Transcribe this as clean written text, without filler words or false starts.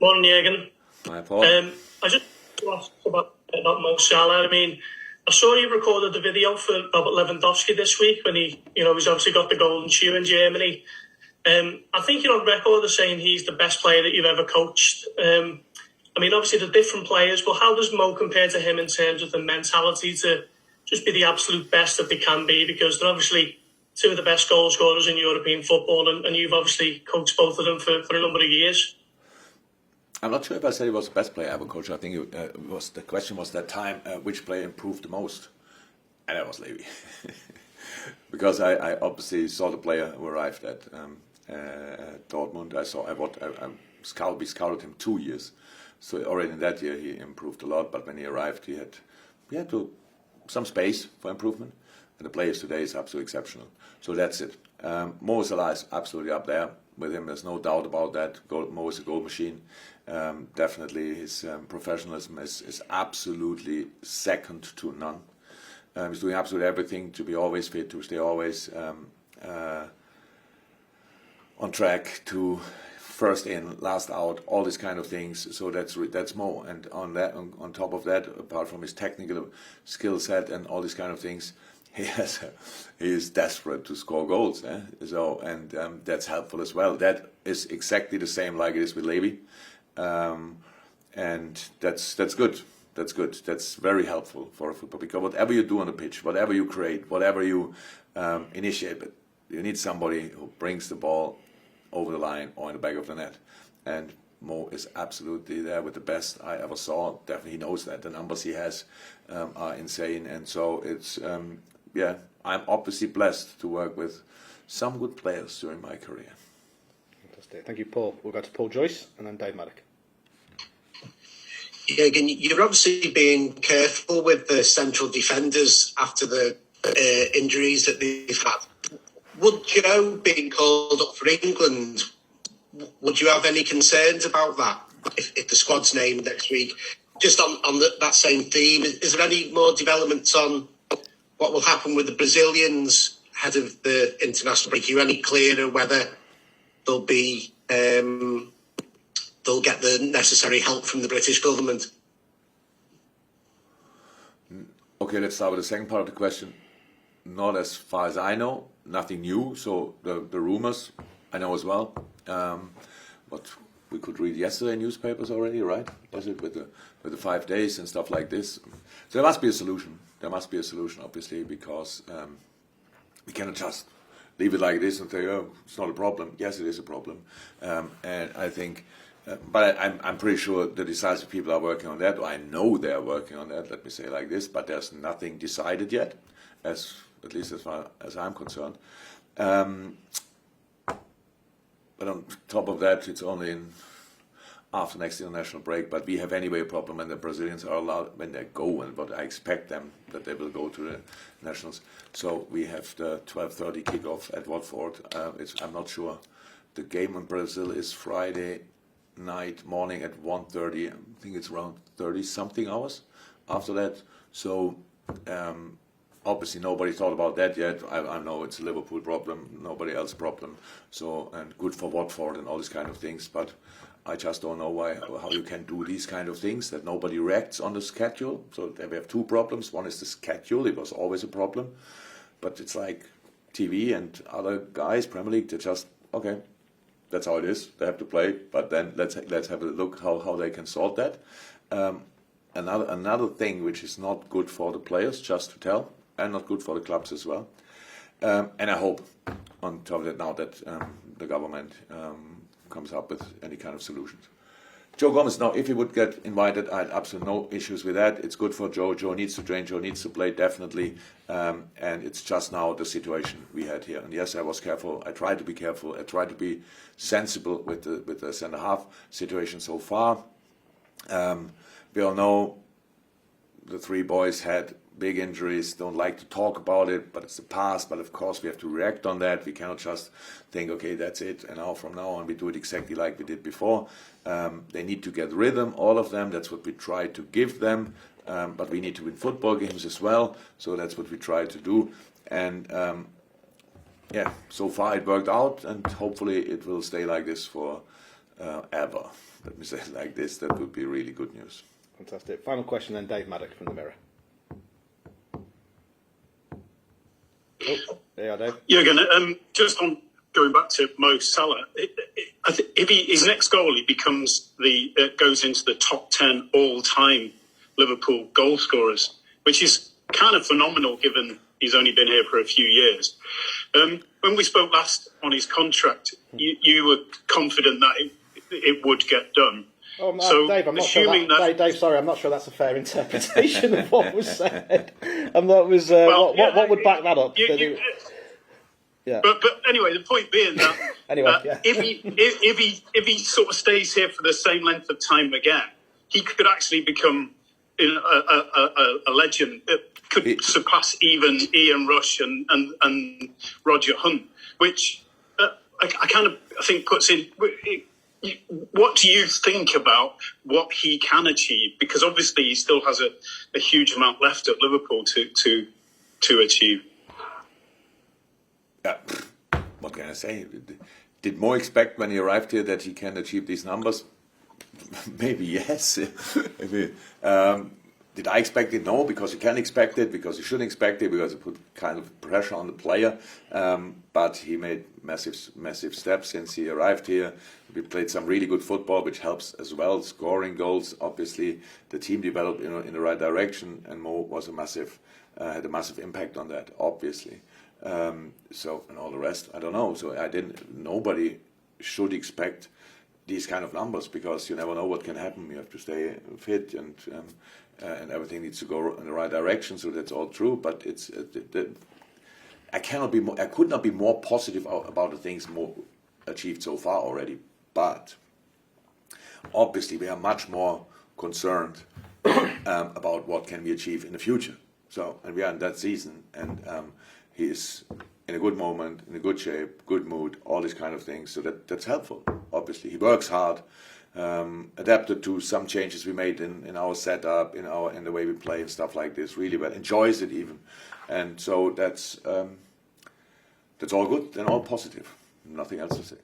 Morning, Jürgen. Hi, Paul. I just want to ask about Mo Salah. I mean, I saw you recorded the video for Robert Lewandowski this week when he's obviously got the golden shoe in Germany. I think you're on record as saying he's the best player that you've ever coached. I mean, obviously they're different players, but how does Mo compare to him in terms of the mentality to just be the absolute best that they can be? Because they're obviously two of the best goal scorers in European football, and you've obviously coached both of them for a number of years. I'm not sure if I said he was the best player I ever coached. I think the question was that time, which player improved the most? And that was Levy. Because I obviously saw the player who arrived at Dortmund. We scouted him 2 years. So already in that year he improved a lot, but when he arrived he had some space for improvement. And the players today is absolutely exceptional. So that's it. Mo Salah is absolutely up there with him. There's no doubt about that. Mo is a goal machine. Definitely his professionalism is absolutely second to none. He's doing absolutely everything to be always fit, to stay always on track, to first in, last out, all these kind of things. So that's Mo. And on top of that, apart from his technical skill set and all these kind of things, he is desperate to score goals. So that's helpful as well. That is exactly the same like it is with Levy, and that's good. That's good. That's very helpful for a football, because whatever you do on the pitch, whatever you create, whatever you initiate, you need somebody who brings the ball over the line or in the back of the net. And Mo is absolutely there with the best I ever saw. Definitely he knows that. The numbers he has are insane. And so it's, I'm obviously blessed to work with some good players during my career. Fantastic. Thank you, Paul. We'll go to Paul Joyce and then Dave Maddock. Yeah, again, you're obviously being careful with the central defenders after the injuries that they've had. Would Joe being called up for England, would you have any concerns about that if the squad's named next week? Just on that same theme, is there any more developments on what will happen with the Brazilians ahead of the international break? Are you any clearer whether they'll be they'll get the necessary help from the British government? Okay, let's start with the second part of the question. Not as far as I know, nothing new. So the rumors I know as well. What we could read yesterday in newspapers already, right? Was it with the 5 days and stuff like this? So there must be a solution. There must be a solution, obviously, because we cannot just leave it like this and say, oh, it's not a problem. Yes, it is a problem. And I think, but I'm pretty sure the decisive people are working on that. Or I know they're working on that. Let me say it like this. But there's nothing decided yet, at least as far as I'm concerned. But on top of that, it's only after next international break. But we have anyway a problem when the Brazilians are allowed, when they go, and what I expect them, that they will go to the nationals. So we have the 12:30 kickoff at Watford. I'm not sure. The game in Brazil is Friday night morning at 1:30. I think it's around 30-something hours after that. So obviously nobody thought about that yet. I know it's a Liverpool problem, nobody else's problem. So, and good for Watford and all these kind of things. But I just don't know how you can do these kind of things, that nobody reacts on the schedule. So we have two problems. One is the schedule. It was always a problem. But it's like TV and other guys, Premier League, they're just, okay, that's how it is. They have to play. But then let's have a look how they can sort that. Another thing which is not good for the players, just to tell, and not good for the clubs as well. And I hope, on top of that, now that the government comes up with any kind of solutions. Joe Gomez, now, if he would get invited, I had absolutely no issues with that. It's good for Joe. Joe needs to train. Joe needs to play, definitely. And it's just now the situation we had here. And yes, I was careful. I tried to be careful. I tried to be sensible with the centre-half situation so far. We all know the three boys had big injuries, don't like to talk about it, but it's the past. But of course, we have to react on that. We cannot just think, okay, that's it, and now from now on we do it exactly like we did before. They need to get rhythm, all of them. That's what we try to give them. But we need to win football games as well. So that's what we try to do. And so far it worked out, and hopefully it will stay like this for ever. let me say it like this, that would be really good news. Fantastic. Final question then, Dave Maddock from the Mirror. Oh, there you are, Dave. Jürgen, just on going back to Mo Salah, I think if his next goal, he becomes goes into the top 10 all-time Liverpool goal scorers, which is kind of phenomenal given he's only been here for a few years. When we spoke last on his contract, you were confident that it would get done. Oh, no, so Dave, I'm not sure Dave, sorry, I'm not sure that's a fair interpretation of what was said. What would back that up? Yeah. But anyway, the point being that if he sort of stays here for the same length of time again, he could actually become a legend. Could surpass even Ian Rush and Roger Hunt, which I think puts in. What do you think about what he can achieve? Because obviously he still has a huge amount left at Liverpool to achieve. Yeah. What can I say? Did Mo expect when he arrived here that he can achieve these numbers? Maybe yes. Did I expect it? No, because you can expect it, because you shouldn't expect it, because it put kind of pressure on the player. But he made massive steps since he arrived here. We played some really good football, which helps as well. Scoring goals, obviously, the team developed in the right direction, and Mo was had a massive impact on that, obviously. And all the rest, I don't know. So nobody should expect these kind of numbers, because you never know what can happen. You have to stay fit, and everything needs to go in the right direction. So that's all true. But I could not be more positive about the things Mo achieved so far already. But obviously, we are much more concerned about what can we achieve in the future. And we are in that season, and he is in a good moment, in a good shape, good mood, all these kind of things. So that's helpful. Obviously, he works hard, adapted to some changes we made in our setup, in the way we play and stuff like this. Really well, enjoys it even, and so that's all good and all positive. Nothing else to say.